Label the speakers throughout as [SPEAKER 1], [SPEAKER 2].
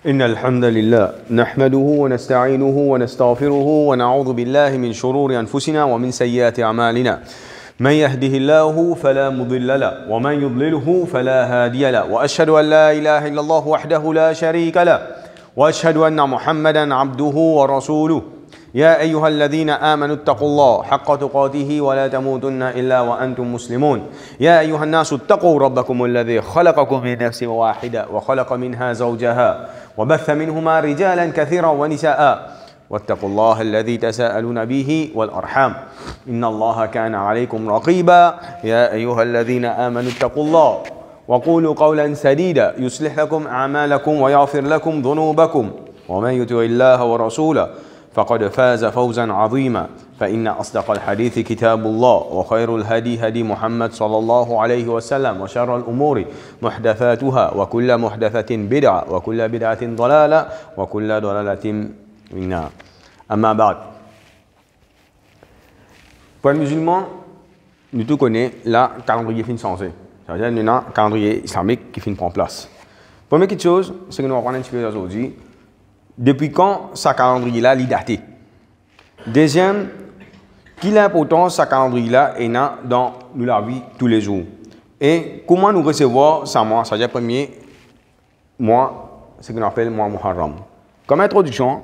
[SPEAKER 1] إن الحمد لله نحمده ونستعينه ونستغفره ونعوذ بالله من شرور أنفسنا ومن سيئات أعمالنا من يهده الله فلا مضل له ومن يضلله فلا هادي له وأشهد أن لا إله إلا الله وحده لا شريك له وأشهد أن محمدا عبده ورسوله يا أيها الذين آمنوا اتقوا الله حق تقاته ولا تموتن إلا وأنتم مسلمون يا أيها الناس اتقوا ربكم الذي خلقكم من نفس واحدة وخلق منها زوجها وبث منهما رجالا كثيرا ونساء واتقوا الله الذي تساءلون به والأرحام إن الله كان عليكم رقيبا يا أيها الذين آمنوا اتقوا الله وقولوا قولا سديدا يصلح لكم أعمالكم ويغفر لكم ذنوبكم ومن يطع الله ورسوله فقد فاز فوزا عظيما فإن أصدق الحديث كتاب الله وخير الهدي هدي محمد صلى الله عليه وسلم وشر الأمور محدثاتها وكل محدثة بدعة وكل بدعة ضلالة وكل ضلالة في النار أما بعد. Pour les musulmans, nous tous connaissons le calendrier fin changé. Ça veut dire nous avons un calendrier islamique qui fin prend place. Première chose, c'est que nous allons prendre un petit peu aujourd'hui. Depuis quand ce calendrier-là est daté? Deuxième, quelle importance ce calendrier-là est dans la vie tous les jours? Et comment nous recevons ce mois? C'est-à-dire le premier mois, ce qu'on appelle le mois Muharram. Comme introduction,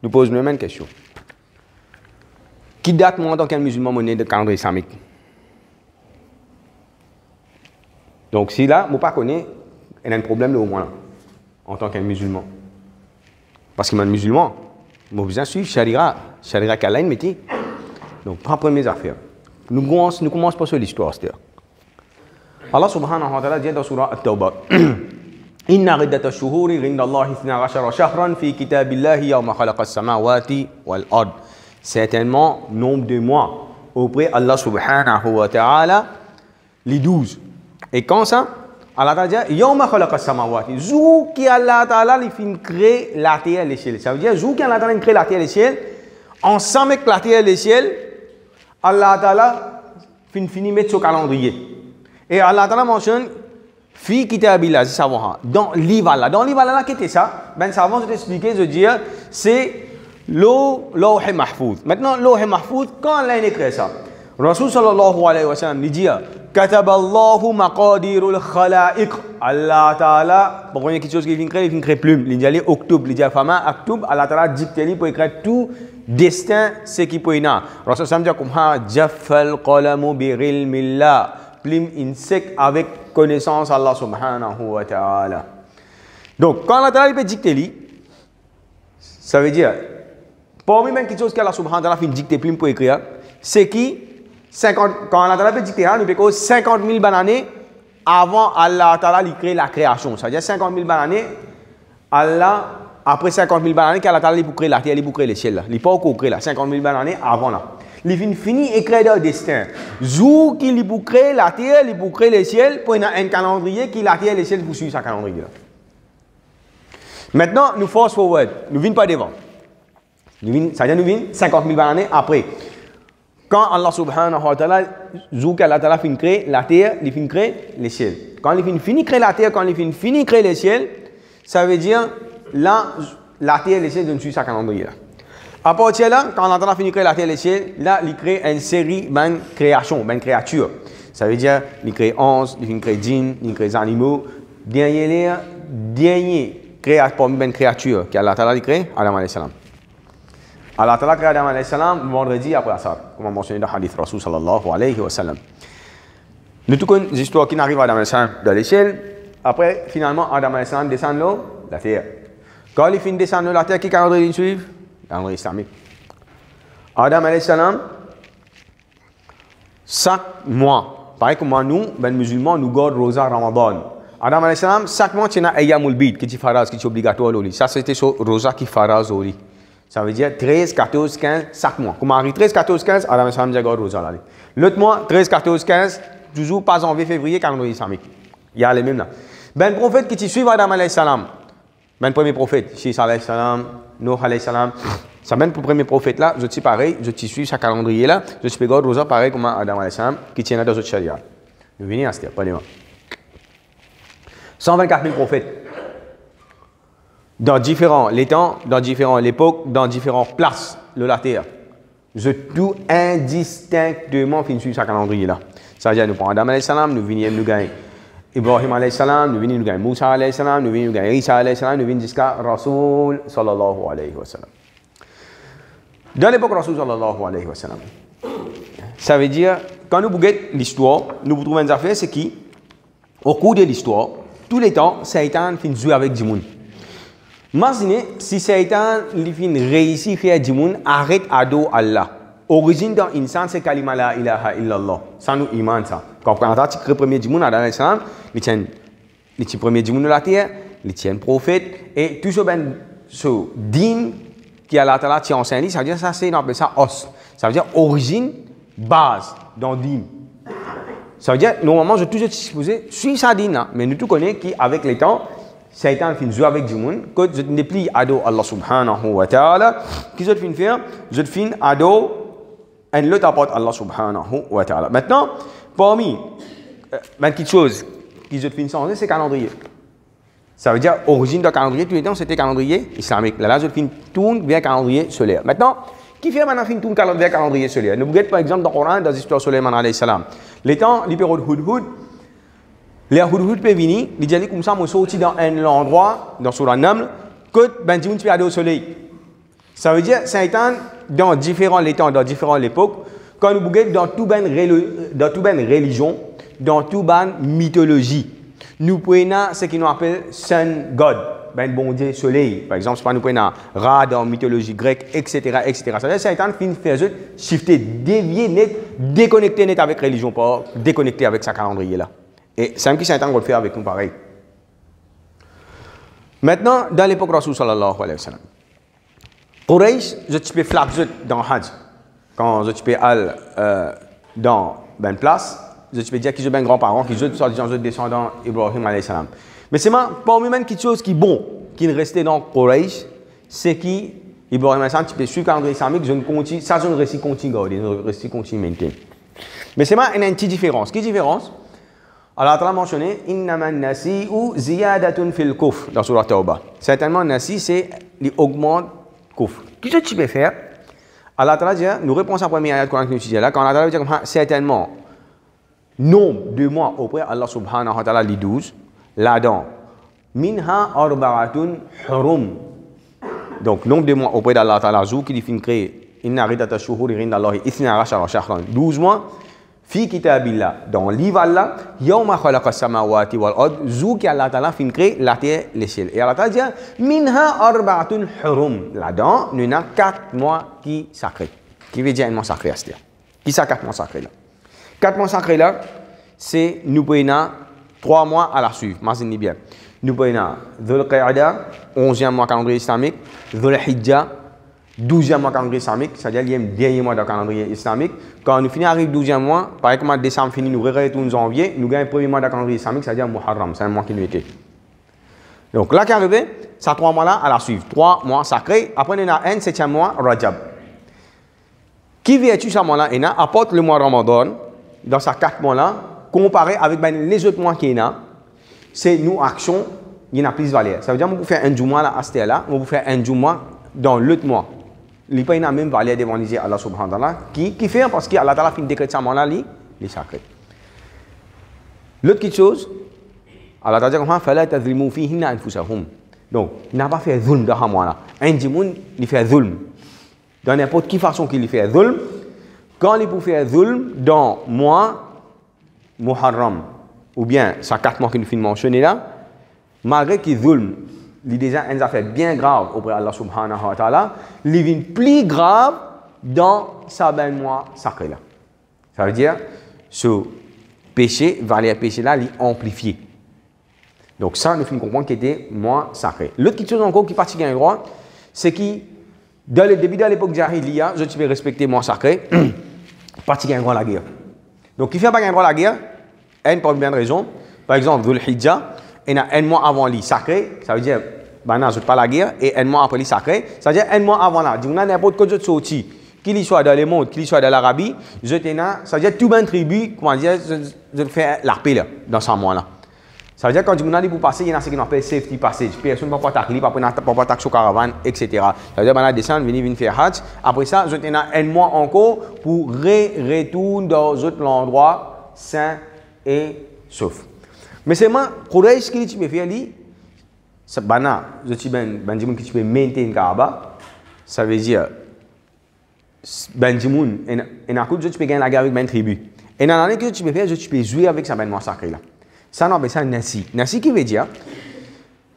[SPEAKER 1] nous posons la même question. Qui date moi en tant que musulman monnaie de calendrier islamique? Donc si là, je ne connais pas, il y a un problème au moins là, en tant que musulman. Parce que je suis musulman, je besoin de suivre Sharia qu'Allah métier. Donc, prends premières affaires. Nous commençons par sur l'histoire. Allah subhanahu wa ta'ala dit dans Surah At-Tawbah Inna riddata shuhuri rinda Allah 12 shahran fi kitabillahi yawma khalaqa as-samawati wal ard. Certainement, nombre de mois auprès Allah subhanahu wa ta'ala, les 12. Et quand ça? Allah Ta'ala dit Yawma khalaqa samawati. Jour qui Allah Ta'ala il fin créer la terre et les cieux. Ça veut dire jour qui Allah Ta'ala crée la terre et les cieux, ensemble avec la terre et les cieux, Allah Ta'ala fini mettre sur calendrier. Et Allah Ta'ala mentionne fi kitabillah, c'est savoir dans livre là. Dans livre là qu'est-ce ça? Ben ça avant de t'expliquer, je dis c'est lawh mahfouz. Maintenant lawh mahfouz quand Allah a écrit ça. Rasul sallallahu alayhi wa sallam il dit Kataballahu maqadirul khalaiq. Allah Ta'ala, pour première chose qu'il vient créer plume. Il dit octobre, il dit fama octobre, Allah Ta'ala dicté pour écrire tout destin ce qui peut y avoir. Rasul sallam dit comme ha jaffal qalamu bi ilmillah. Plume insecte avec connaissance Allah subhanahu wa ta'ala. Donc quand Allah Ta'ala peut dicter ça veut dire parmi même quelque chose qu'Allah subhanahu wa ta'ala fait dicter plume pour écrire, c'est qui 50, quand Allah Ta'ala peut dicter, nous avons 50 000 années avant Allah Ta'ala crée la création. C'est-à-dire 50 000 années, Allah, après 50 000 années, qu'Allah Ta'ala pour créer la terre, pour créer les ciels. Il n'est pas encore créé là, 50 000 années avant là. Il finit écrire leur destin. Jour qu'il pour créer la terre, il pour créer les ciels, pour un calendrier qui la terre et les ciels pour suivre ce calendrier là. Maintenant, nous force forward, nous ne venons pas devant. C'est-à-dire nous venons 50 000 années après. Quand Allah subhanahu wa ta'ala, jour qu'Allah ta'ala finit créer la terre, il finit créer les ciels. Quand il finit créer la terre, quand il finit créer les ciels, ça veut dire là, la terre et les ciels ne suivent sa calendrier là. À partir de là, quand Allah ta'ala finit créer la terre et les ciels, là, il crée une série de créations, de créatures. Ça veut dire, il crée 11, il crée djinns, il crée des animaux. Dernier parmi les créatures qu'Allah ta'ala crée, Adam alayhi salam. Allah Ta'ala crée Adam alayhi salam vendredi après Asar, comme on mentionné dans le hadith Rasul sallallahu alayhi wa sallam. Nous tous connaissons l'histoire qui n'arrive à Adam alayhi salam dans les ciels. Après, finalement, Adam alayhi salam descend l'eau, la terre. Quand il finit de descendre la terre, qui calendrier il suit? Calendrier islamique. Adam alayhi salam, chaque mois, pareil comme nous, ben musulmans, nous gardons Rosa Ramadan. Adam alayhi salam, chaque mois, il y a un Ayyamul Bid qui est faraz, qui est obligatoire. Ça, c'était Rosa qui faraz. Ça veut dire 13, 14, 15, chaque mois. Comment arrive 13, 14, 15, Adam Salam dit Rosa. L'autre mois, 13, 14, 15, toujours pas janvier, février, calendrier islamique. Il y a les mêmes là. Ben, le prophète qui suit Adam alayhi salam, ben, le premier prophète, Shis alayhi salam, Nuh alayhi salam, ça ben, pour le premier prophète là, je suis pareil, je suis sa calendrier là, je suis Rosa pareil comme Adam alayhi salam, qui tient dans notre charia. Nous venons à ce pas de 124 000 prophètes. dans différents les temps, dans différentes époques, dans différentes places de la terre. Je tout indistinctement fin suivre ce calendrier-là. C'est-à-dire, nous prenons Adam alayhi salam, nous venons nous gagner Ibrahim alayhi salam, nous venons nous gagner Moussa alayhi salam, nous venons nous gagner Isa alayhi salam, nous venons jusqu'à Rasoul sallallahu alayhi wa sallam. Dans l'époque Rasoul sallallahu alayhi wa sallam, ça veut dire, quand nous regardons l'histoire, nous trouvons une affaire, c'est qu'au cours de l'histoire, tous les temps, Satan fin jouer avec du monde. Imaginez si Satan fin réussit à faire du monde, arrête ado Allah. Origine dans l'insan, c'est kalima la ilaha illallah. Ça nous iman ça. Quand on a le premier du monde, Adam alayhi salam, il tient le premier du monde de la terre, il tient le prophète, et tout ce din qui a la tala tient enseigné, ça veut dire ça, c'est, on appelle ça os. Ça veut dire origine, base, dans din. Ça veut dire, normalement, je suis toujours supposé suivre sa din, mais nous tous connaissons qu'avec le temps, Satan fin jouer avec du monde, que je ne plie ado Allah subhanahu wa ta'ala, qui je fin faire, je fin ado et l'autre apporte Allah subhanahu wa ta'ala. Maintenant, parmi quelque chose qui je fin changer, c'est calendrier. Ça veut dire, origine de calendrier, tous les temps, c'était calendrier islamique. Là, je fin tourne vers calendrier solaire. Maintenant, qui fait maintenant fin tourne vers calendrier solaire? Nous regardons par exemple dans le Coran, dans l'histoire de Sulayman alayhi salam. Les temps, les périodes Hudhud, les Hudhud peuvent venir, ils disent comme ça, moi sorti dans un endroit, dans Surah Naml, que ben tu peux aller au soleil. Ça veut dire, Satan, dans différents temps, dans différentes époques, quand nous regardons dans toute religion, dans toute mythologie, nous prenons ce qu'on appelle Sun God, ben bon Dieu soleil. Par exemple, nous prenons Ra dans la mythologie grecque, etc., etc. Ça veut dire, Satan finit faire shifter, dévier net, déconnecter net avec la religion, pas déconnecter avec sa calendrier là. Et c'est un qui Satan va le faire avec nous pareil. Maintenant, dans l'époque Rasoul sallallahu alayhi wa sallam, Quraysh, je peux flapper dans Hajj. Quand je peux aller dans une place, je peux dire que j'ai un grand-parent, qui sont des descendants d'Ibrahim alayhi salam. Mais c'est parmi même quelque chose qui est bon, qui est resté dans Quraysh, c'est qu'Ibrahim alayhi salam, tu peux suivre le calendrier islamique, ça je ne récite continue, je récite continue maintenir. Mais c'est une petite différence. Quelle différence? Allah a mentionné Innaman nasi'u ziyadatun fil kufr dans Surah Tawbah. Certainement, nasi, c'est l'augmente kufr. Qu'est-ce que tu peux faire? Allah a dit, nous répondons à la première ayat qu'on a étudiée là, quand Allah a dit certainement, nombre de mois auprès Allah subhanahu wa ta'ala, les 12, là-dedans, minha arba'atun hurum. Donc, nombre de mois auprès d'Allah ta'ala, qui dit fin créé, inna ridata shuhuri rindallahi ithna ashara shahran, 12 mois. Fi kitabillah, dans le livre Allah, yawma khalaqa samawati wal ard, zou qui Allah ta'ala fin créé la terre, les ciels. Et Allah ta'ala dit, minha arba'atun hurum. Là-dedans, nous avons 4 mois qui sacrés. Qui veut dire un mois sacré à ce terre. Qui sont 4 mois sacrés là? 4 mois sacrés là, c'est nous prenons 3 mois à la suivre. Imaginez bien. Nous prenons Dhul Qa'da, 11e mois calendrier islamique, Dhul Hijjah, 12e mois calendrier islamique, c'est-à-dire le dernier mois de calendrier islamique. Quand nous finissons arrive 12e mois, par exemple, décembre fini, nous retournons en janvier, nous gagnons le premier mois de calendrier islamique, c'est-à-dire Muharram, c'est un mois qui nous était. Donc là qui est arrivé, ces 3 mois-là à la suivre. 3 mois sacrés, après on a un 7e mois, Rajab. Qui vertu ce mois-là, il apporte le mois Ramadan, dans ces 4 mois-là, comparé avec les autres mois qu'il y a, c'est nos actions, il y en a plus valeur. Ça veut dire que vous faire un mois là, à ce là, vous faire un mois dans l'autre mois. Il n'y a pas même valeur devant Allah subhanahu wa ta'ala qui fait parce qu'Allah ta'ala fin décret ça là il est sacré. L'autre petite chose, Allah ta'ala dit comme fala tazlimu fihinna anfusahum. Donc, il n'a pas fait zulm dans ce mois là. Un djimoun, il fait zulm. Dans n'importe quelle façon qu'il fait zulm, quand il peut faire zulm dans mois Muharram ou bien ça 4 mois qu'il nous mentionné là, malgré qu'il zulm il a déjà une affaire bien grave auprès d'Allah subhanahu wa ta'ala, il est plus grave dans sa ben mois sacré là. Ça veut dire, ce péché, valeur péché là, il est amplifié. Donc ça, nous finissons comprendre qu'il était mois sacré. L'autre chose encore qui est particulièrement droit, c'est que dans le début de l'époque Jahiliya, je peux respecter mois sacré, particulièrement la guerre. Donc, qui fait pas gagner la guerre, une pour une bonne raison. Par exemple, Dhul Hijjah, il y a un mois avant lui sacré, ça veut dire, ben non, je ne pas la guerre, et un mois après lui sacré, ça veut dire un mois avant là. On a n'importe quoi de sorti, qu'il soit dans le monde, qu'il soit dans l'Arabie, je tenais, ça veut dire tout une tribu, comment dire, je fais la paix là, dans ce mois là. Ça veut dire que quand on dit pour passer, il y a ce qu'on appelle safety passage. Personne ne va pas t'accueillir, pas t'attaquer sur caravane, etc. Ça veut dire qu'on va descendre, venir faire Hajj. Après ça, on a un mois encore pour retourner dans un endroit sain et sauf. Mais c'est moi, pour ce que tu peux faire, c'est banal. Je suis Benjamin qui tu peux maintenir Kaaba. Ça veut dire, Benjamin, et un coup, tu peux gagner la guerre avec une tribu. Et dans l'année que tu peux faire, tu peux jouer avec ce bâtiment sacré là. Ça, on appelle ça Nasi. Nasi qui veut dire,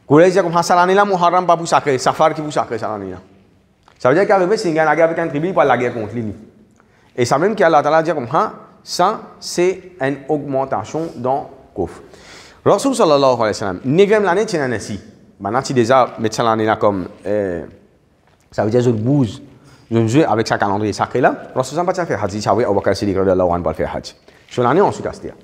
[SPEAKER 1] quand on dit comme ça, l'année là, Muharram pas pour sacré, Safar qui pour sacré, ça l'année là. Ça veut dire qu'arrivé, c'est une guerre avec une tribu, il pas la guerre contre lui. Et ça même qu'Allah Ta'ala dit comme ça, c'est une augmentation dans le coffre. Rasul sallallahu alayhi wa sallam, 9e l'année, tu es Nasi. Maintenant, tu déjà mets ça l'année là comme, ça veut dire que je bouge, je joue avec sa calendrier sacré là. Rasul sallallahu alayhi wa sallam, pas faire Hajj, Abu Bakr Siddiq radhiyallahu anhu, pas faire Hajj. Sur l'année ensuite, c'est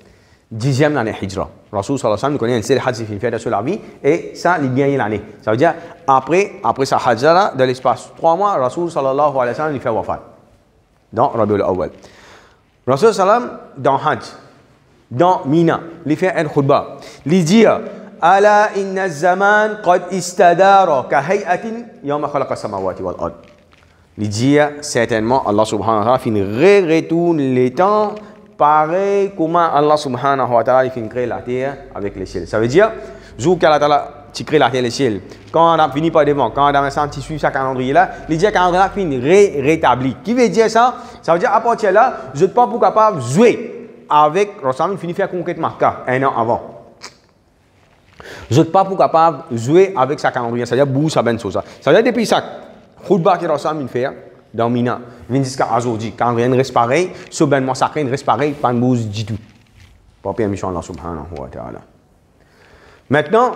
[SPEAKER 1] 10e l'année Hijra. Rasul sallallahu alayhi wa sallam, nous connaissons un seul Hajj qui fait sur la vie, et ça, il gagne l'année. Ça veut dire, après sa Hajj là, dans l'espace 3 mois, Rasul sallallahu alayhi wa sallam, il fait wafat. Dans Rabiul Awwal. Rasul sallallahu alayhi wa sallam, dans Hajj, dans Mina, il fait un khutbah. Il dit, Ala inna zaman qad istadara ka hay'atin yawma khalaqa samawati wal ard. Il dit, certainement, Allah subhanahu wa ta'ala fin retourne les temps pareil comment Allah subhanahu wa ta'ala fin créer la terre avec les ciels. Ça veut dire, jour qu'Allah ta'ala tu crées la terre et les ciels, quand on a fini par devant, quand on a un tu suis ce calendrier là, il dit que calendrier là fin rétabli. Qui veut dire ça? Ça veut dire à partir de là, je ne suis pas capable de jouer avec Rasul fini faire conquête Makkah un an avant. Je ne suis pas capable de jouer avec sa calendrier, c'est-à-dire bouge sa bonne chose. Ça veut dire depuis ça, khutbah que Rasul fait dans Mina, jusqu'à aujourd'hui, quand rien ne reste pareil, ce ben sacré ne reste pareil, pas de bouge du tout. Pas permission Allah subhanahu wa ta'ala. Maintenant,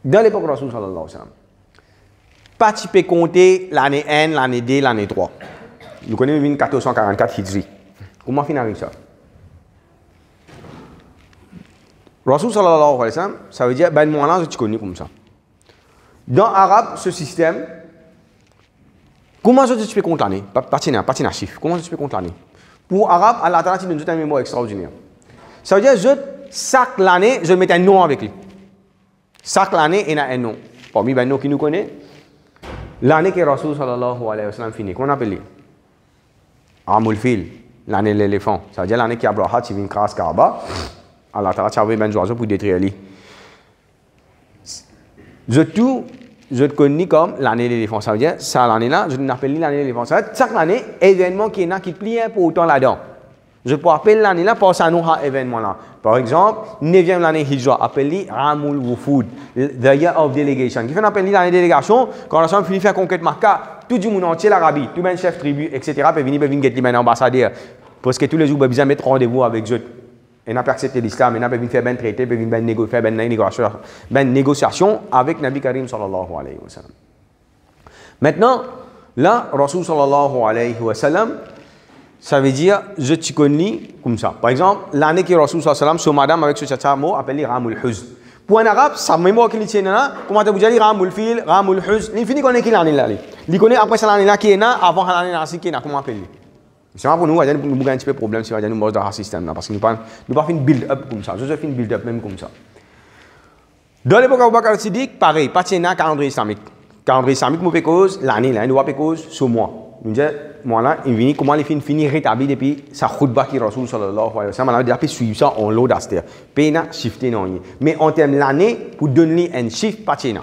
[SPEAKER 1] dans l'époque de Rasul sallallahu alayhi wa sallam, pas tu peux compter l'année 1, l'année 2, l'année 3. Nous connaissons 1444 Hijri. Comment finir ça? Rasul sallallahu alayhi wa sallam, ça veut dire, ben moi là, je connais comme ça. Dans l'arabe, ce système, comment tu peux compter l'année? Pas chiffre. Comment tu peux compter l'année? Pour l'arabe, Allah Ta'ala te donne une mémoire extraordinaire. Ça veut dire, chaque année, je mets un nom avec lui. Chaque année, il y a un nom. Parmi les noms qui nous connaissent, l'année que Rasul sallallahu alayhi wa sallam finit, qu'on appelle Amul Fil, l'année de l'éléphant. Ça veut dire l'année qui Abraha, qui vient crasse Kaaba. Allah Ta'ala a envoyé un oiseau pour détruire lui. Je te connais comme l'année de l'éléphant. Ça veut dire, ça l'année-là, je l'appelle l'année de l'éléphant. Ça veut dire, chaque année, événement qui est plie important là-dedans. Je peux appeler l'année-là par ça, nous, événement-là. Par exemple, 9e l'année Hijra, appelé Ramul Wufud, the year of delegation. Qui fait appeler l'année de délégation, quand on a fini de faire conquête Makkah, tout le monde entier, l'Arabie, tout le monde chef tribu, etc., peut venir get ambassadeur. Parce que tous les jours, il a besoin de mettre rendez-vous avec eux. Il n'a pas accepté l'islam, il n'a pas pu faire un traité, il n'a pas pu faire une négociation avec Nabi Karim sallallahu alayhi wa sallam. Maintenant, là, Rasul sallallahu alayhi wa sallam, ça veut dire, je te connais comme ça. Par exemple, l'année que Rasul sallallahu alayhi wa sallam, ce madame avec ce tchatcha mot appelé Ramul Huzn. Pour un arabe, ça mémoire qu'il tient là, comment tu vous dire Ramul Fil, Ramul Huzn, il finit connaît qui l'année là. Il connaît après ça l'année là qui est là, avant l'année là qui est là, comment appeler. C'est pour nous, nous avons un petit peu de problème si nous avons un système parce que nous ne pas faire une build-up comme ça. Je fais une build-up même comme ça. Dans l'époque d'Abu Bakr Siddiq, pareil, pas de calendrier islamique. Calendrier islamique, nous cause l'année, là, nous avons cause ce mois. Nous disons, moi là, il vient comment les finir rétablir depuis sa khutbah qui Rasul sallallahu alayhi wa sallam, on a déjà suivre ça en lot d'aster. Pena shifté non. Mais en termes de l'année, pour donner un chiffre, pas de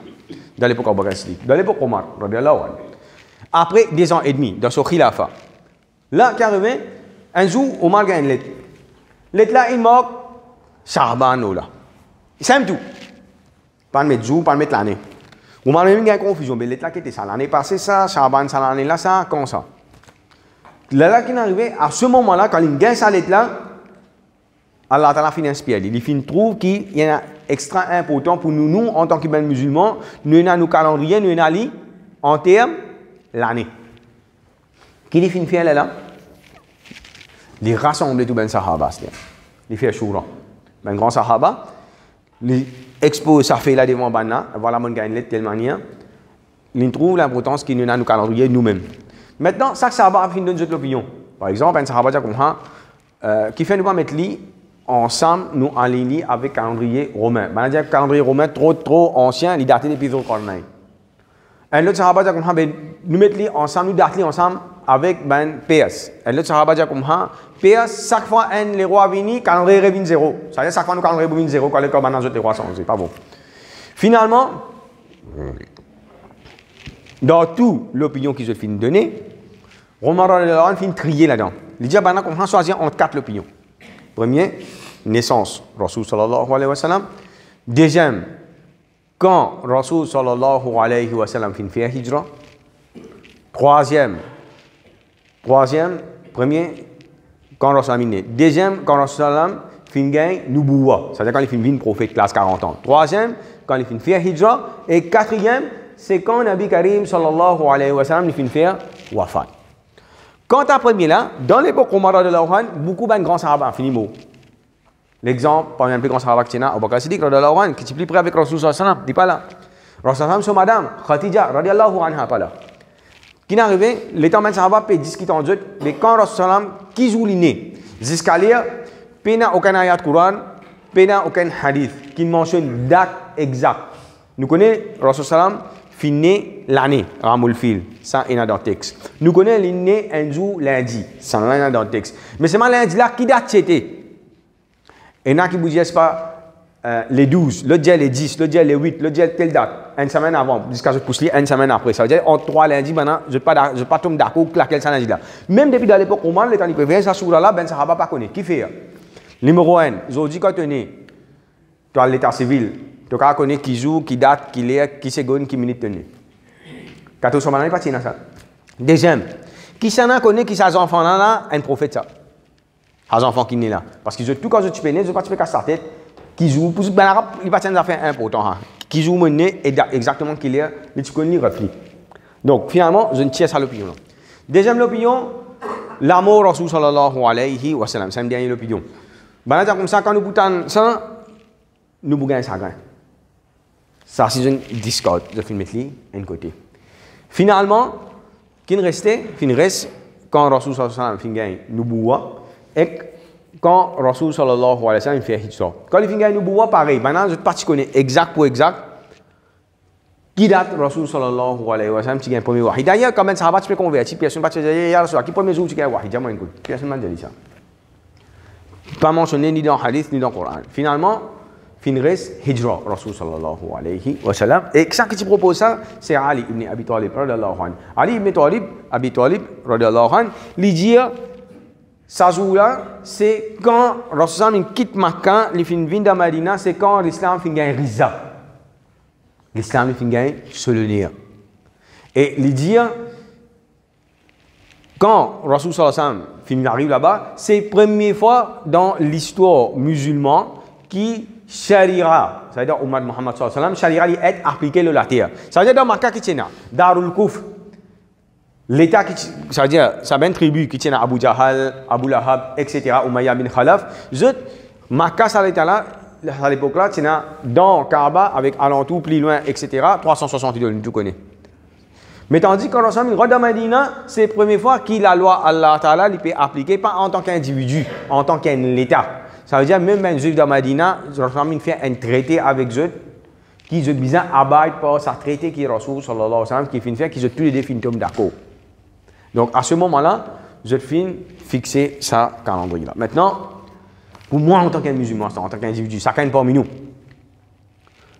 [SPEAKER 1] dans l'époque d'Abu Bakr Siddiq. Dans l'époque Omar, radiyallahu anhu. Après 2 ans et demi, dans son khilafa. Là, carrément, un jour, Omar gagne une lettre. Lettre là, il manque Shaban là. C'est tout. Pas de mettre jour, pas de mettre l'année. Omar même gagne confusion. Mais lettre là qui était ça. L'année passée, ça, Shaban, ça, l'année là, ça, comme ça. Là, qui est arrivé, à ce moment-là, quand il gagne sa lettre là, Allah Ta'ala finit inspiré. Il trouve qu'il y a extra important pour nous, en tant que musulmans, nous avons nos calendriers, nous avons en termes l'année. Qui dit fin faire là? Il rassemble tout les sahaba. Il fait choura. Un grand sahaba, il expose sa fait là devant Banna, voilà mon gagne de telle manière. Il trouve l'importance qu'il nous a nos calendriers nous-mêmes. Maintenant, chaque sahaba a fait une autre opinion. Par exemple, un sahaba qui fait nous pas mettre lui ensemble, nous alignés avec le calendrier romain. Ben, le calendrier romain trop ancien, il date depuis le Corneille. Et l'autre sahaba dit comme nous mettons ensemble, nous datons ensemble avec ben PS. Et l'autre sahaba dit comme PS, chaque fois les rois viennent, calendrier revient zéro. Ça veut dire chaque fois nous calendrier revient zéro, quand les rois sont, c'est pas bon. Finalement, dans toute l'opinion qu'ils ont fini de donner, Omar fin trier là-dedans. Il dit ben qu'on choisir entre 4 opinions. Premier, naissance, Rasul sallallahu alayhi wa sallam. Deuxième, quand Rasul sallallahu alayhi wa sallam fin fait hijra. Troisième, premier, quand Rasul est né. Deuxième, quand Rasul sallam fin gagne nubuwa, c'est-à-dire quand il fin vient prophète classe 40 ans. Troisième, quand il fin fait hijra. Et quatrième, c'est quand Nabi Karim sallallahu alayhi wa sallam il fin faire wafat. Quant à premier là, dans l'époque Omar radhiyallahu anhu, beaucoup de grands sahaba ont fini mot. L'exemple, parmi les plus grands sahaba qui Abu Bakr Siddiq radhiyallahu anhu, qui est plus près avec Rasul sallallahu alayhi wa sallam, dit pas là. Rasul sallallahu alayhi wa sallam, madame Khadija radhiyallahu anha pas là. Qui n'est arrivé, les temps de sahaba peut discuter en deux, mais quand Rasul sallallahu alayhi wa sallam, qui joue l'inné, jusqu'à lire, pena aucun ayat Quran, pena aucun hadith, qui mentionne date exacte. Nous connaissons Rasul sallallahu alayhi wa sallam, fini l'année, Ramoul Fil, ça il y a dans le texte. Nous connaissons l'année un jour lundi, ça il y a dans le texte. Mais c'est lundi là qui date c'était. Et il y en a qui vous disent pas les 12, l'autre dit les 10, l'autre dit les 8, l'autre dit telle date, une semaine avant, jusqu'à ce que je pousse une semaine après. Ça veut dire entre 3 lundis maintenant, je ne pas tomber d'accord avec laquelle ça lundi là. Même depuis dans l'époque romaine, les temps qui préviennent ça sur là, ben ça va pas connaître. Qui fait? Numéro 1, ils ont dit quand tu es né, tu as l'état civil. Tu connais qui joue, qui date, qui est, qui seconde, qui minute tenue. Quand tu es pas ça. Deuxième, qui s'en connaît qui ses enfants là, un prophète ça. Les enfants qui sont là. Parce que tout quand tu es né, je ne pas casser sa tête, qui joue, pour ben arabe, il pas des affaires importantes. Qui joue mon nez et exactement qui est, mais tu connais reflet. Donc finalement, je ne tiens pas l'opinion. Deuxième l'opinion, l'amour Rasul sallallahu alayhi wa sallam. C'est une dernière opinion. Ben comme ça, quand nous boutons ça, nous bougons ça gagne. Ça, c'est une discorde. Je vais mettre un côté. Finalement, qui reste quand Rasul sallallahu alayhi wa sallam fin gagne nubuwa et quand Rasul sallallahu alayhi wa sallam fait hijra. Quand il fin gagne nubuwa, pareil. Maintenant, je ne sais pas si connais exact pour exact qui date Rasul sallallahu alayhi wa sallam qui gagne premier wahi. D'ailleurs, quand même, ça va pas te convertir. Personne ne va te dire, ya Rasul, qui premier jour tu gagnes wahi. Dis-moi une chose. Personne ne m'a dit ça. Pas mentionné ni dans le hadith ni dans le Coran. Finalement, Finres hijra Rasul sallallahu alayhi wa sallam. Et ça qui te propose ça, c'est Ali ibn Abi Talib radhiyallahu anhu. Ali ibn Abi Talib radhiyallahu anhu, lui dire ça jour là, c'est quand Rasul sallallahu quitte Makkah, il fin vient de Medina, c'est quand l'islam fin gagne riza. L'islam fin gagne solennir. Et lui dire quand Rasul sallallahu alayhi wa sallam fin arrive là-bas, c'est la première fois dans l'histoire musulmane qui Sharia, ça veut dire Ummah Muhammad sallallahu alayhi wa sallam, Sharia est appliqué le la terre. Ça veut dire dans Makkah qui tient Darul Kufr, l'État qui, ça veut dire, ça une tribu qui tient Abu Jahal, Abu Lahab, etc., Umayyah bin Khalaf. Makkah, ça l'État là, à l'époque là, tient dans Kaaba avec alentour, plus loin, etc., 360 km, tu connais. Mais tandis que l'ensemble, de Medina, c'est la première fois que la loi Allah Ta'ala peut appliquer, pas en tant qu'individu, en tant qu'un État. Ça veut dire même un juif de Medina, il fait un traité avec eux qui est bien abide par sa traité qui est Rasul sallallahu alayhi wa sallam qui fait qu'ils ont tous les deux fins d'accord. Donc à ce moment-là, je fin fixer sa calendrier là. Maintenant, pour moi en tant qu'un musulman, en tant qu'individu, ça compte parmi nous.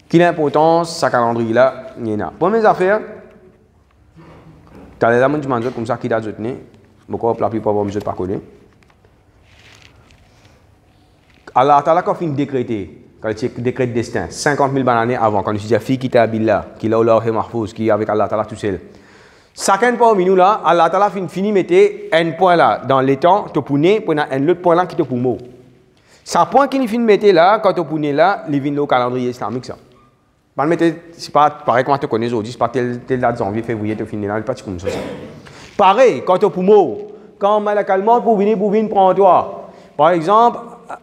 [SPEAKER 1] Quelle importance sa calendrier là, il y en a. Pour mes affaires, tu as les amants du mandat comme ça qui t'a jeté, beaucoup la plupart de mes pas connaître. Allah Ta'ala quand il décrété, quand il décrète destin, 50 000 années avant, quand il dit fille qui t'a Billah, qui l'a Allah et Mahfouz, qui est avec Allah Ta'ala tout seul. Chacun parmi nous là, Allah Ta'ala fini mettre un point là dans les temps, tu peux pour un autre point là qui te pour mot. Ce point qu'il finit mettre là, quand tu peux là, il vient au calendrier islamique ça. C'est pas pareil comment tu connais aujourd'hui, c'est pas telle date janvier, février, tu finis là, pas comme ça. Pareil, quand tu peux mot, quand malakalment pour venir prendre toi. Par exemple,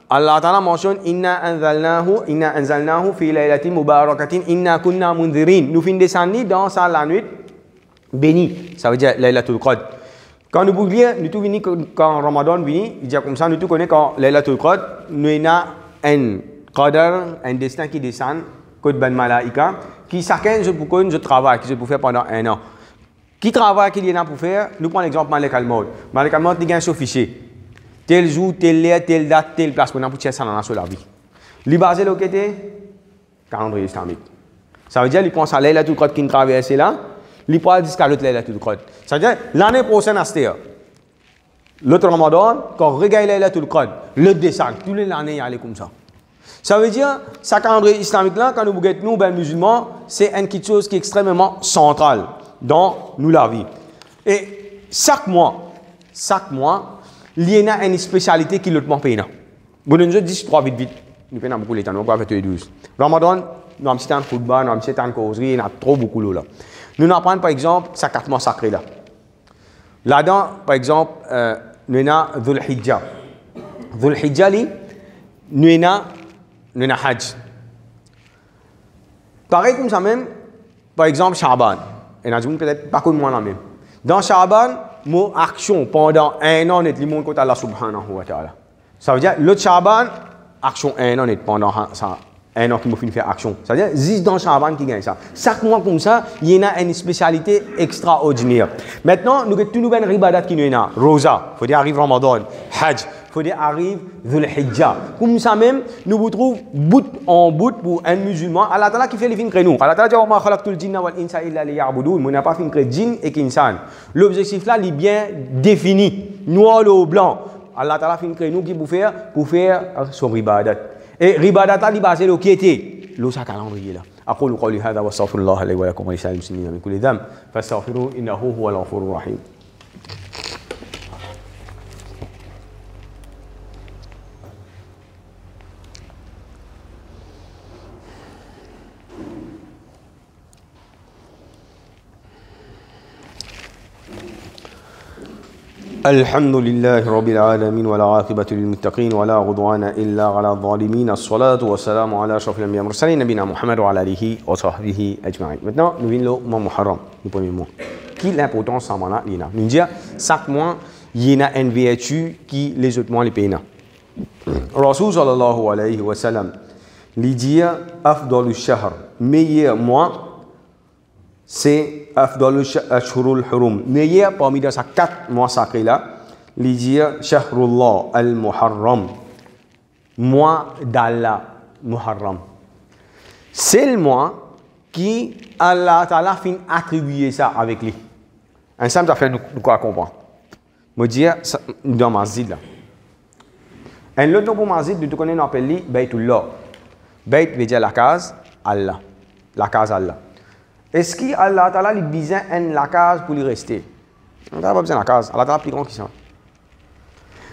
[SPEAKER 1] Allah Ta'ala mentionne inna anzalnahu fi laylatin mubarakatin inna kunna munzirin. Nous fin descendre dans la nuit bénie. Ça veut dire laylatul qadr. Quand nous oublions, nous tout venons quand Ramadan vient, il dit comme ça, nous tout connaissons quand Laylatul Qadr, nous avons un qadr, un destin qui descend, code ben malaika, qui chacun je travaille, qui je peux faire pendant un an. Qui travaille, qui y en a pour faire, nous prenons l'exemple Malek Al-Maut. Malek Al-Maut, il y a un fichier. Tel jour, telle heure, telle date, telle place, pour tirer ça dans la vie. Il basé le côté calendrier islamique. Ça veut dire qu'il prend ça Laylatul Qadr qui traverse là, il prend jusqu'à l'autre Laylatul Qadr. Ça veut dire l'année prochaine à cette heure. L'autre Ramadan, quand on regarde Laylatul Qadr, le descend, tous les années il y a comme ça. Ça veut dire, ce calendrier islamique là, quand nous regardons nous, ben, musulmans, c'est quelque chose qui est extrêmement central dans nous la vie. Et chaque mois, il y a une spécialité qui l'autre mois paye. Bon, nous disons 3 vite. Nous payons beaucoup les temps, nous pas fait 12. Ramadan, nous avons un football, nous avons un causerie, nous avons trop beaucoup là. Nous apprenons par exemple, ces 4 mois sacrés là. Là-dedans, par exemple, nous avons Dhul Hijjah. Dhul Hijjah, nous avons Hajj. Pareil comme ça même, par exemple, Sha'ban. Et nous avons peut-être pas comme moi là même. Dans Sha'ban, mon action pendant un an est libre contre Allah subhanahu wa ta'ala. Ça veut dire, l'autre Sha'ban, action un an est pendant ça. Un an qui me fait faire action. C'est-à-dire, c'est dans Sha'ban qui gagne ça. Chaque mois comme ça, il y a une spécialité extraordinaire. Maintenant, nous avons tout nouvel ribadat qui nous a. Rosa, il faut dire arrive Ramadan. Hajj, il faut dire arrive Dhul Hijjah. Comme ça même, nous vous trouvons bout en bout pour un musulman. Allah Ta'ala qui fait les films que nous. Allah Ta'ala dit « Ma khalaqtul jinna wal insa illa liya'budun » On n'a pas fait que djinn et qu'insan. L'objectif là, il est bien défini. Noir ou blanc. Allah Ta'ala fait que nous qui pour faire son ribadat. Et ribadata li basé le qui était le sa calendrier là. أقول قولي هذا واستغفر الله لي ولكم ولسائر المسلمين من كل ذنب فاستغفروه إنه هو الغفور الرحيم. الحمد لله رب العالمين ولا عاقبة للمتقين ولا عدوان إلا على الظالمين الصلاة والسلام على أشرف الأنبياء والمرسلين نبينا محمد وعلى آله وصحبه أجمعين. Maintenant, nous venons le mois Muharram, le premier mois. Qui l'importance ça maintenant, il y a. Nous disons chaque mois, il y a une vertu qui les autres mois les payent. Rasul sallallahu alayhi wa sallam, il dit afdalu shahr, meilleur mois. C'est Afdal Ashhurul Hurum. Meilleur parmi ces 4 mois sacrés là, il dit Shahrullah al-Muharram. Mois d'Allah, Muharram. C'est le mois qui Allah Ta'ala fin attribuer ça avec lui. Ensemble, ça fait nous quoi comprendre. Me dire dans Masjid là. Un autre nom pour Masjid, nous connaissons appelé Baytullah. Bayt veut dire la case Allah. La case Allah. Est-ce qu'Allah Ta'ala a besoin de la case pour y rester? On n'a pas besoin de la case. Allah Ta'ala a plus grand que ça.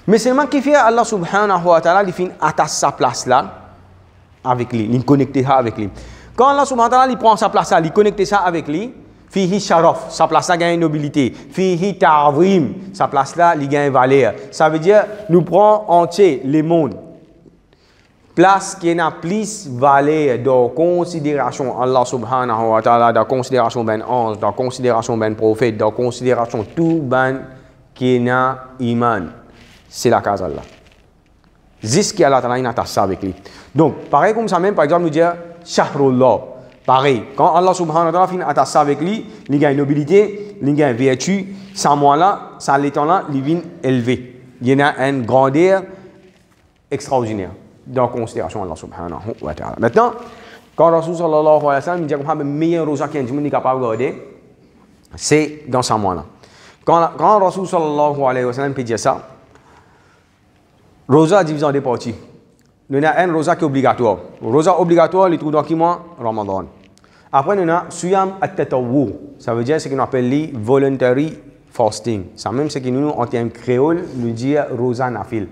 [SPEAKER 1] Mais seulement qui fait Allah subhanahu wa ta'ala, il fait attacher sa place là avec lui, il connecte ça avec lui. Quand Allah subhanahu wa ta'ala il prend sa place là, il connecte ça avec lui, fihi sharaf, sa place là gagne nobilité, fihi ta'zim, sa place là il gagne valeur. Ça veut dire nous prend entier les mondes. Place qui n'a plus valeur dans considération Allah subhanahu wa ta'ala, dans considération ben ange, dans considération ben prophète, dans considération tout ben qui n'a iman. C'est la case Allah. Jusqu'à Allah ta'ala il attache ça avec lui. Donc, pareil comme ça même, par exemple, nous dire Shahrullah. Pareil, quand Allah subhanahu wa ta'ala finit attache ça avec lui, il gagne nobilité, il gagne vertu, ça moi là, ça l'étant là, il vient élevé. Il y a une grandeur extraordinaire. Dans considération Allah subhanahu wa ta'ala. Maintenant, quand Rasul sallallahu alayhi wa sallam dit que le meilleur rosa qui est capable de regarder, c'est dans ce mois-là. Quand Rasul sallallahu alayhi wa sallam peut dire ça, rosa divisé en deux parties. Nous avons un rosa qui est obligatoire. Rosa obligatoire, il trouve dans quel mois? Ramadan. Après, nous avons Suyam at-Tatawwu. Ça veut dire ce qu'on appelle les voluntary fasting. Ça même ce que nous, en termes créoles, nous dit rosa nafil.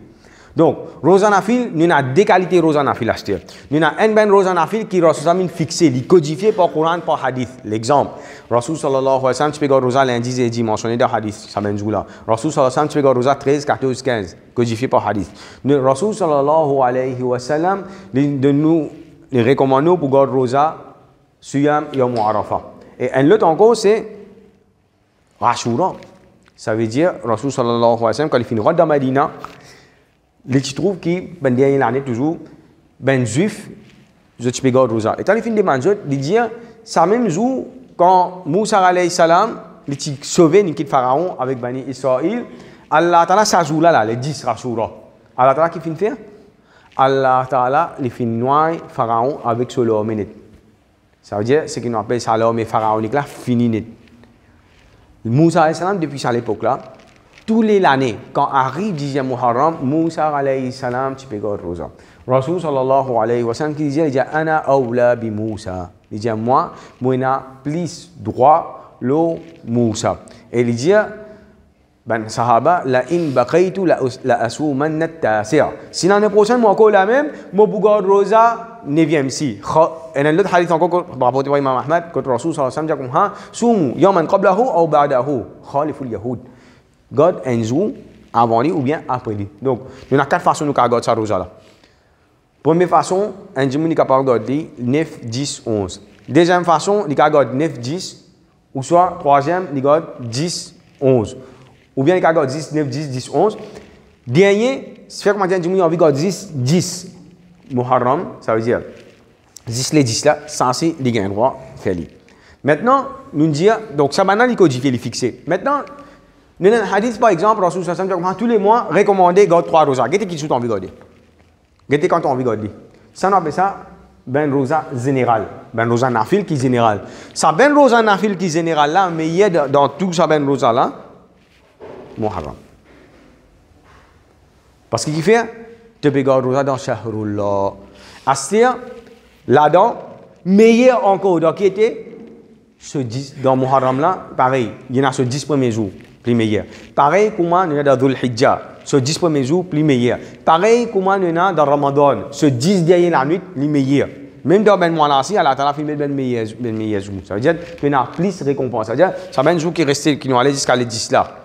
[SPEAKER 1] Donc, Rosa Nafil, nous avons deux qualités Rosa Nafil à acheter. Nous avons un ben Rosa Nafil qui est fixé, il est codifié par Coran, par Hadith. L'exemple, Rasul sallallahu alayhi wa sallam, tu peux Rosa lundi et dimanche, mentionné dans Hadith, ça ben là. Rasul sallallahu alayhi wa sallam, tu peux Rosa 13, 14, 15, codifié par Hadith. Rasul sallallahu alayhi wa sallam, nous recommandons pour garder Rosa, Suyam, Yom Arafa. Et un autre encore, c'est Ashura. Ça veut dire, Rasul sallallahu alayhi wa sallam, quand il finit dans Medina, il se trouve que, ben dernière l'année toujours, ben juif, je te paye rosa. Et quand il finit de manger, il dit, ça même jour, quand Moussa alayhi salam, il a sauvé le pharaon avec Bani Israël, Allah Ta'ala, ça joue là, les 10 Rasoura. Allah Ta'ala qui finit faire? Allah Ta'ala, il finit noyer pharaon avec ce l'homme. Ça veut dire, ce qu'on appelle ça l'homme pharaonique là, fini net. Moussa alayhi salam, depuis cette époque-là, tous les années, quand arrive 10e Muharram, Moussa alayhi salam, tu peux garder rosa. Rasul sallallahu alayhi wa sallam qui disait, il dit, Ana awla bi Moussa. Il dit, moi, moi, plus droit, le Moussa. Et il dit, ben, sahaba, la in baqaytu la asumanna at-tasi'a. Si l'année prochaine, moi, encore la même, moi, pour garder rosa, 9e si. Et dans l'autre hadith encore, rapporté par Imam Ahmad, quand Rasul sallallahu alayhi wa sallam dit, soumu, yaman qablahu ou ba'dahu, khaliful yahud. God un jour avant lui ou bien après lui. Donc, il y a 4 façons de garder ça rosa là. Première façon, un jour il est capable de garder 9, 10, 11. Deuxième façon, il est capable de garder 9, 10. Ou soit, troisième, il garde 10, 11. Ou bien il est capable de garder 10, 9, 10, 10, 11. Dernier, si fait comment dire, un jour il a envie de garder 10, 10. Muharram, ça veut dire 10 les 10 là, censé les gagner droit, faire lui. Maintenant, nous disons, donc ça maintenant il codifie, il est fixé. Maintenant, nous avons un hadith par exemple, Rasul sallallahu alayhi wa sallam, tous les mois, recommandé garder 3 rosas. Qu'est-ce qui tu as envie de garder? Qu'est-ce quand tu as envie de garder? Ça on appelle ça ben rosa général, ben rosa nafil qui est général. Ça ben rosa nafil qui est général là, mais il y a dans tout ça ben rosa là, Muharram. Parce qu'il fait, tu peux garder rosa dans Shahrullah. C'est-à-dire, là-dedans, meilleur encore, dans qui était ce 10, dans Muharram là, pareil, il y en a ce 10 premiers jours, plus meilleur. Pareil, comment il y a dans Dhul Hijjah, ce 10 premiers jours, plus meilleur. Pareil, comment il y a dans Ramadan, ce 10 derrière la nuit, plus meilleur. Même dans Ben Moanassi, Allah Ta'ala fait ben meilleur jour. Ça veut dire qu'il y a plus de récompense. Ça veut dire, ça ben jour qui restait, qui nous allait jusqu'à les 10 là.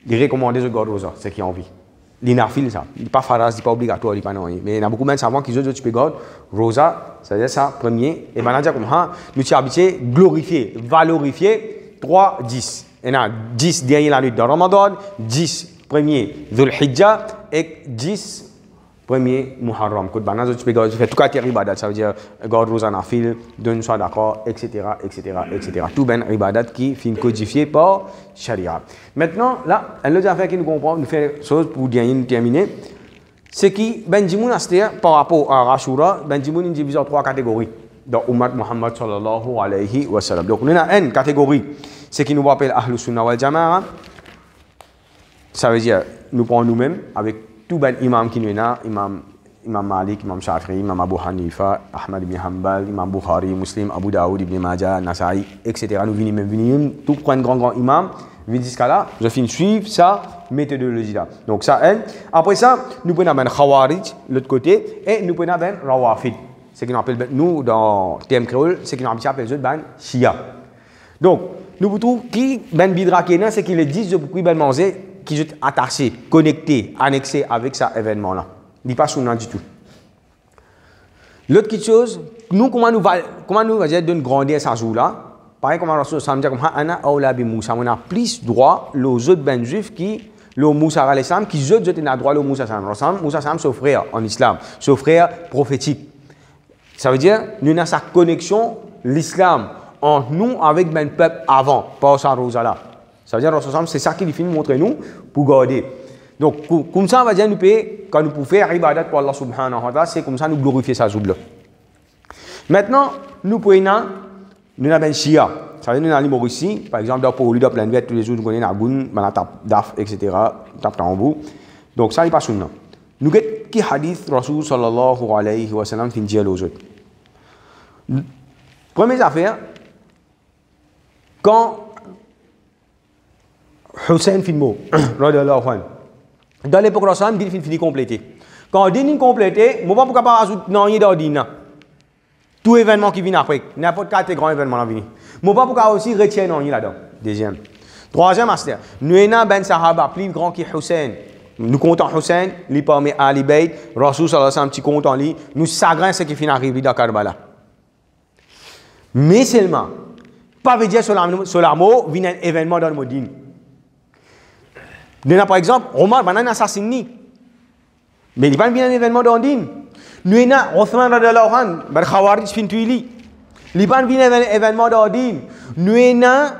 [SPEAKER 1] Il recommande de garder rosa, c'est qui a envie. L'inafil, ça. Il n'est pas faras, il n'est pas obligatoire, il n'est pas non. Mais il y a beaucoup de gens qui disent que tu peux garder rosa, ça veut dire ça, premier. Et maintenant, comme ça, nous sommes habitués, glorifier, valorifier, 3, 10. Il y en a 10 derrière la nuit de Ramadan, 10 premier Dhul Hijjah et 10 premier Muharram. Quand tu peux faire tout cas ibadat, ça veut dire garder rosa nafil, donne soit d'accord, etc., etc., etc. Tout ben ibadat qui finit codifié par Sharia. Maintenant, là, un autre affaire qui nous comprend, nous fait chose pour bien terminer, c'est que Benjamin Astir, par rapport à Rashura, Benjamin est divisé en 3 catégories dans Ummat Muhammad sallallahu alayhi wa sallam. Donc, nous avons une catégorie, c'est qui nous appelle Ahlus Sunnah wal Jama'a. Ça veut dire, nous prenons nous-mêmes avec tout ben imam qui nous a, imam Malik, imam Shafi'i, imam Abu Hanifa, Ahmad ibn Hanbal, imam Bukhari, Muslim, Abu Daoud, Ibn Majah, Nasa'i, etc. Nous venons même, tout prendre grand imam, venir jusqu'à là, je finis suivre sa méthodologie là. Donc ça, après ça, nous prenons ben Khawarij, l'autre côté, et nous prenons ben Rawafid. C'est ce qu'on appelle, nous, dans le thème créole, c'est ce qu'on appelle ben Shia. Donc, nous trouvons qui ben Bidra Kena, c'est qu'il est 10 de beaucoup ben manger, qui sont attachés, connectés, annexés avec cet événement-là. Il n'est pas souvent du tout. L'autre chose, nous, comment nous va dire de grandir ce jour-là? Pareil, comme Rasul Sam dit, comme Ana Aula bi Moussa, on a plus droit aux autres ben juifs qui, le Moussa alayhi salam, qui eux ont droit au Moussa salam. Moussa salam, son frère en islam, son frère prophétique. Ça veut dire, nous avons sa connexion, l'islam, entre nous avec ben peuple avant, pas sa rosa-là. Ça veut dire, c'est ça qu'il finit de montrer nous pour garder. Donc, comme ça, on va dire, nous payer, quand nous pouvons faire ibadat pour Allah subhanahu wa ta'ala, c'est comme ça nous glorifier sa zoub-là. Maintenant, nous prenons, nous avons un Shia. Ça veut dire, nous avons l'Imorussi, par exemple, dans Poli, dans plein de tous les jours, nous connaissons Nagoun, Manatap, Daf, etc., Tap Tambour. Donc, ça n'est pas sunna. Nous avons qui hadith Rasul sallallahu alayhi wa sallam fin dire aux autres. Première affaire, quand Hussein filmo, dans l'époque Rasul, il finit complété. Quand on dit complété, je ne peux pas rajouter non dans dina. Tout événement qui vient après, n'importe quel grand événement qui vient. Je ne peux pas aussi retirer non là-dedans. Deuxième. Troisième master. Nous avons ben Sahaba plus grand que Hussein. Nous comptons Hussein, lui parmi Ali Bayt, Rasul sallallahu alayhi wa sallam, petit compte en lui. Nous sagrons ce qui finit arrivé dans Karbala. Mais seulement, pas veut dire sur l'amour, vient un événement dans le Modine. Par exemple, Omar, il a assassiné. Mais il n'y a pas un événement d'Andine. Nous avons Othman radiallahu anhu, il Khawarij fin tuili. Il n'y a pas un événement d'Andine. Nous avons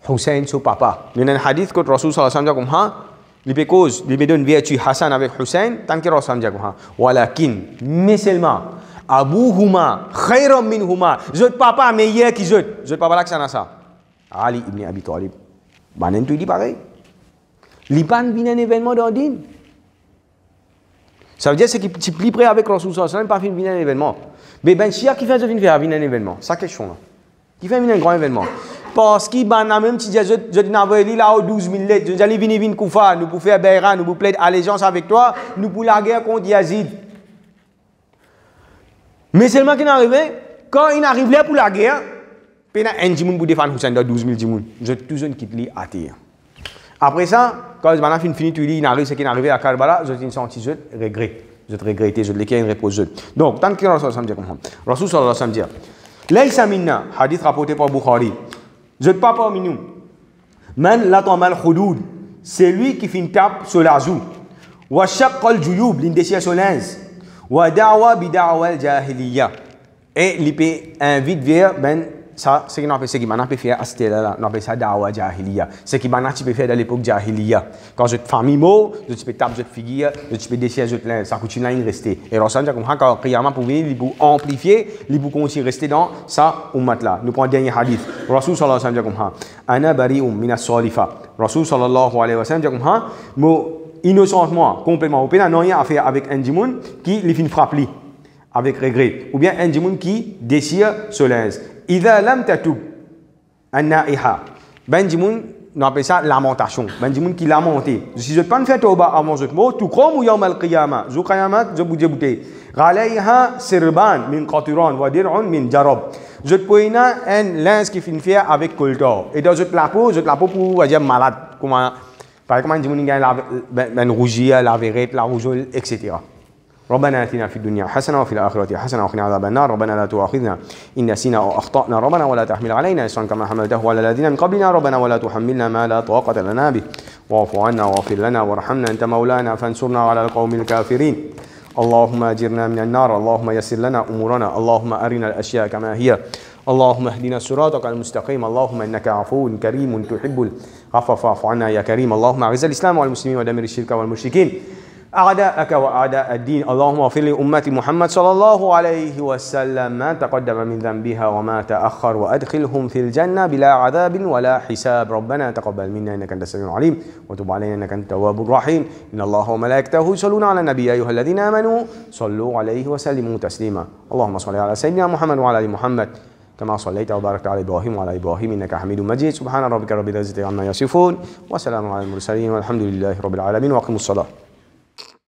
[SPEAKER 1] Hussein, son papa. Nous avons un hadith que Rasul sallallahu alayhi wa sallam dit il donne vertu Hassan avec Hussein, tant que Rasul sallallahu alayhi wa sallam walakin, mais seulement, Abuhuma, khayram minhuma, votre papa meilleur que votre papa là que ça. Ali ibn Abi Talib. Banen tu dis pareil. Liban vient un événement d'Andine. Ça veut dire que tu es plus près avec Rasul sallallahu alayhi wa sallam, pas venir un événement. Mais Ben Chia qui fait un événement, ça question là. Qui fait un grand événement. Parce qu'il y a même si je n'avais là 12 000 lettres, je allais venir Koufa, nous pouvons faire Bayran, nous pouvons plaider allégeance avec toi, nous pouvons la guerre contre Yazid. Mais seulement qu'il est arrivé, quand il arrive là pour la guerre, il y a un djimoun pour défendre Hussein de 12 000 djimoun. Je toujours quitte lui à terre. Après ça, quand il a fini, il arrive ce qui est arrivé à Karbala, je suis senti, je regrette. Je regrette, je l'ai une réponse. Donc, tant que Rasul sallallahu alayhi wa sallam dit, Rasul sallallahu alayhi wa sallam dit, Laysa minna, hadith rapporté par Bukhari, je ne pas parmi nous. Man latamal khudud, c'est lui qui fait une tape sur la joue. Wa shaqqal juyub, l'indécision sur l'ins. Wa da'wa bi da'wa al-jahiliya. Et il peut inviter vers ben ça c'est ce qui m'a fait faire à cette là, on appelle ça da'wa jahiliya. Ce qui m'a fait à l'époque jahiliya. Quand je te famille mot, je peux taper je te figure, je peux déchirer je te l'ins, ça continue à y rester. Et Rasul comme quand qiyamah pour venir, il pour amplifier, il pour continuer rester dans ça ummat là. Nous prenons dernier hadith. Rasul sallallahu alayhi wa sallam comme ana bari'un min as-salifa. Rasul sallallahu alayhi wa sallam comme mo innocentement, complètement, au pénal, non rien à faire avec un djimoun qui les fin frappe lui, avec regret, ou bien un djimoun qui déchire ce linge. Idha lam tatub an-na'iha. Ben djimoun, on appelle ça lamentation. Ben djimoun qui lamente. Si je ne pas faire tauba avant ce mot, tout comme yawm al-qiyamah. Zo qiyamat, je vous dis, Ghalayha sirban min qatiran wa dir'un min jarab. Je te pointe un linge qui fin faire avec coltor. Et dans la peau pour dire malade. Comment par exemple, il y a la rougière, la verrette, la rougeole, etc. ربنا آتنا في الدنيا حسنة وفي الآخرة حسنة وقنا عذاب النار ربنا لا تؤاخذنا إن نسينا أو أخطأنا ربنا ولا تحمل علينا إصرا كما حملته على الذين من قبلنا ربنا ولا تحملنا ما لا طاقة لنا به واعف عنا واغفر لنا وارحمنا أنت مولانا فانصرنا على القوم الكافرين اللهم أجرنا من النار اللهم يسر لنا أمورنا اللهم أرنا الأشياء كما هي اللهم اهدنا صراطك المستقيم اللهم انك عفو كريم تحب العفو فاعف عنا يا كريم اللهم اعز الاسلام والمسلمين ودمر الشرك والمشركين اعداءك واعداء الدين اللهم اغفر لامه محمد صلى الله عليه وسلم ما تقدم من ذنبها وما تاخر وادخلهم في الجنه بلا عذاب ولا حساب ربنا تقبل منا انك انت السميع العليم وتب علينا انك انت التواب الرحيم ان الله وملائكته يصلون على النبي ايها الذين امنوا صلوا عليه وسلموا تسليما اللهم صل على سيدنا محمد وعلى ال محمد كما صليت وباركت على إبراهيم وعلى إبراهيم إنك حميد مجيد سبحان ربك رب العزة عما يصفون وسلام على المرسلين والحمد لله رب العالمين وأقيموا الصلاة